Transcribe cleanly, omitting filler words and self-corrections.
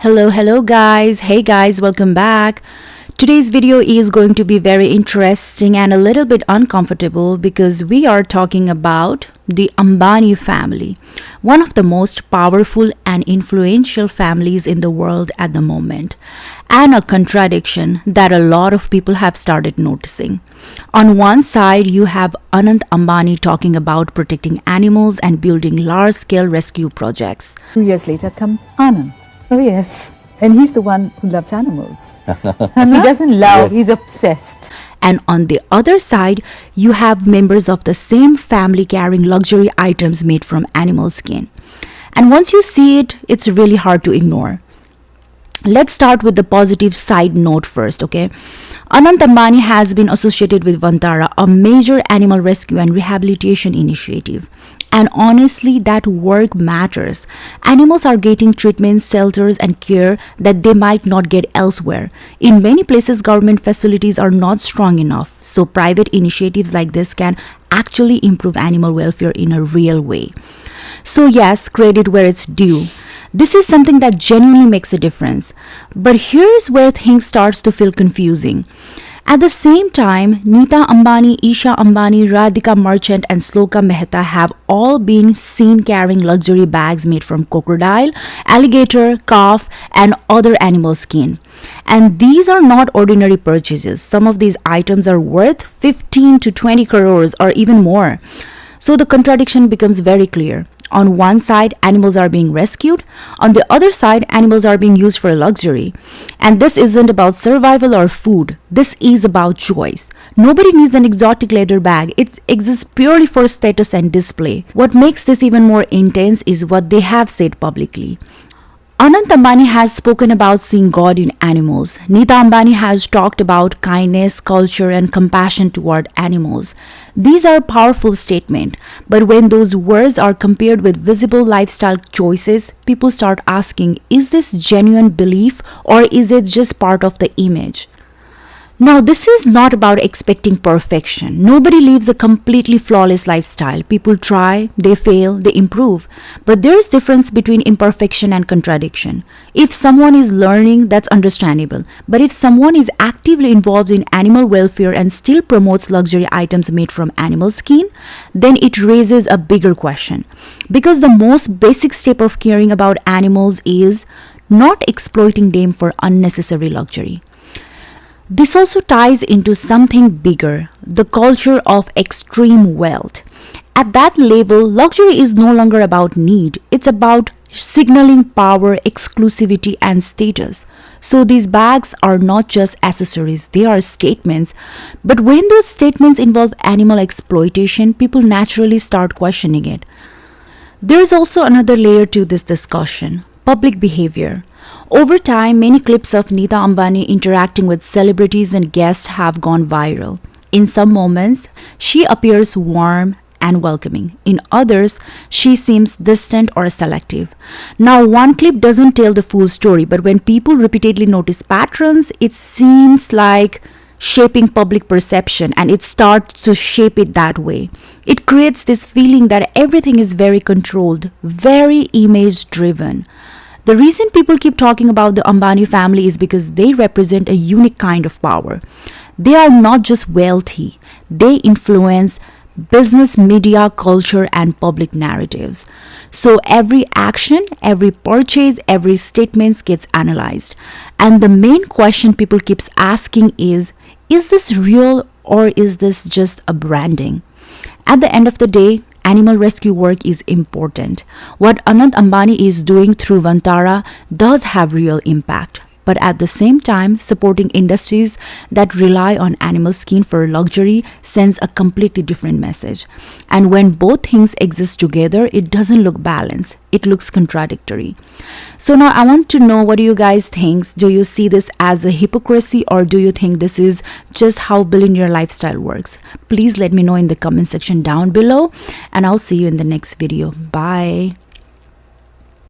Hello guys. Hey guys, welcome back. Today's video is going to be very interesting and a little bit uncomfortable because we are talking about the Ambani family, one of the most powerful and influential families in the world at the moment, and a contradiction that a lot of people have started noticing. On one side, you have Anand Ambani talking about protecting animals and building large-scale rescue projects. 2 years later comes Anand. Oh yes. And he's the one who loves animals. And he doesn't love, he's obsessed. And on the other side, you have members of the same family carrying luxury items made from animal skin. And once you see it, it's really hard to ignore. Let's start with the positive side note first, okay? Anand Ambani has been associated with Vantara, a major animal rescue and rehabilitation initiative. And honestly, that work matters. Animals are getting treatments, shelters, and care that they might not get elsewhere. In many places, government facilities are not strong enough, so private initiatives like this can actually improve animal welfare in a real way. So yes, credit where it's due. This is something that genuinely makes a difference. But here's where things starts to feel confusing. At the same time, Neeta Ambani, Isha Ambani, Radhika Merchant and Sloka Mehta have all been seen carrying luxury bags made from crocodile, alligator, calf and other animal skin. And these are not ordinary purchases. Some of these items are worth 15 to 20 crores or even more. So the contradiction becomes very clear. On one side, animals are being rescued. On the other side, animals are being used for luxury. And this isn't about survival or food. This is about choice. Nobody needs an exotic leather bag. It exists purely for status and display. What makes this even more intense is what they have said publicly. Anand Ambani has spoken about seeing God in animals. Neeta Ambani has talked about kindness, culture, and compassion toward animals. These are powerful statements, but when those words are compared with visible lifestyle choices, people start asking, is this genuine belief or is it just part of the image? Now, this is not about expecting perfection. Nobody lives a completely flawless lifestyle. People try, they fail, they improve. But there's difference between imperfection and contradiction. If someone is learning, that's understandable. But if someone is actively involved in animal welfare and still promotes luxury items made from animal skin, then it raises a bigger question. Because the most basic step of caring about animals is not exploiting them for unnecessary luxury. This also ties into something bigger, the culture of extreme wealth. At that level, luxury is no longer about need, it's about signaling power, exclusivity, and status. So these bags are not just accessories, they are statements. But when those statements involve animal exploitation, people naturally start questioning it. There's also another layer to this discussion: public behavior. Over time, many clips of Neeta Ambani interacting with celebrities and guests have gone viral. In some moments, she appears warm and welcoming. In others, she seems distant or selective. Now, one clip doesn't tell the full story, but when people repeatedly notice patterns, it seems like shaping public perception, and it starts to shape it that way. It creates this feeling that everything is very controlled, very image driven. The reason people keep talking about the Ambani family is because they represent a unique kind of power. They are not just wealthy, they influence business, media, culture, and public narratives. So every action, every purchase, every statement gets analyzed. And the main question people keeps asking is this real or is this just a branding? At the end of the day, animal rescue work is important. What Anand Ambani is doing through Vantara does have real impact. But at the same time, supporting industries that rely on animal skin for luxury sends a completely different message. And when both things exist together, it doesn't look balanced. It looks contradictory. So now I want to know, what do you guys think? Do you see this as a hypocrisy, or do you think this is just how billionaire lifestyle works? Please let me know in the comment section down below, and I'll see you in the next video. Bye.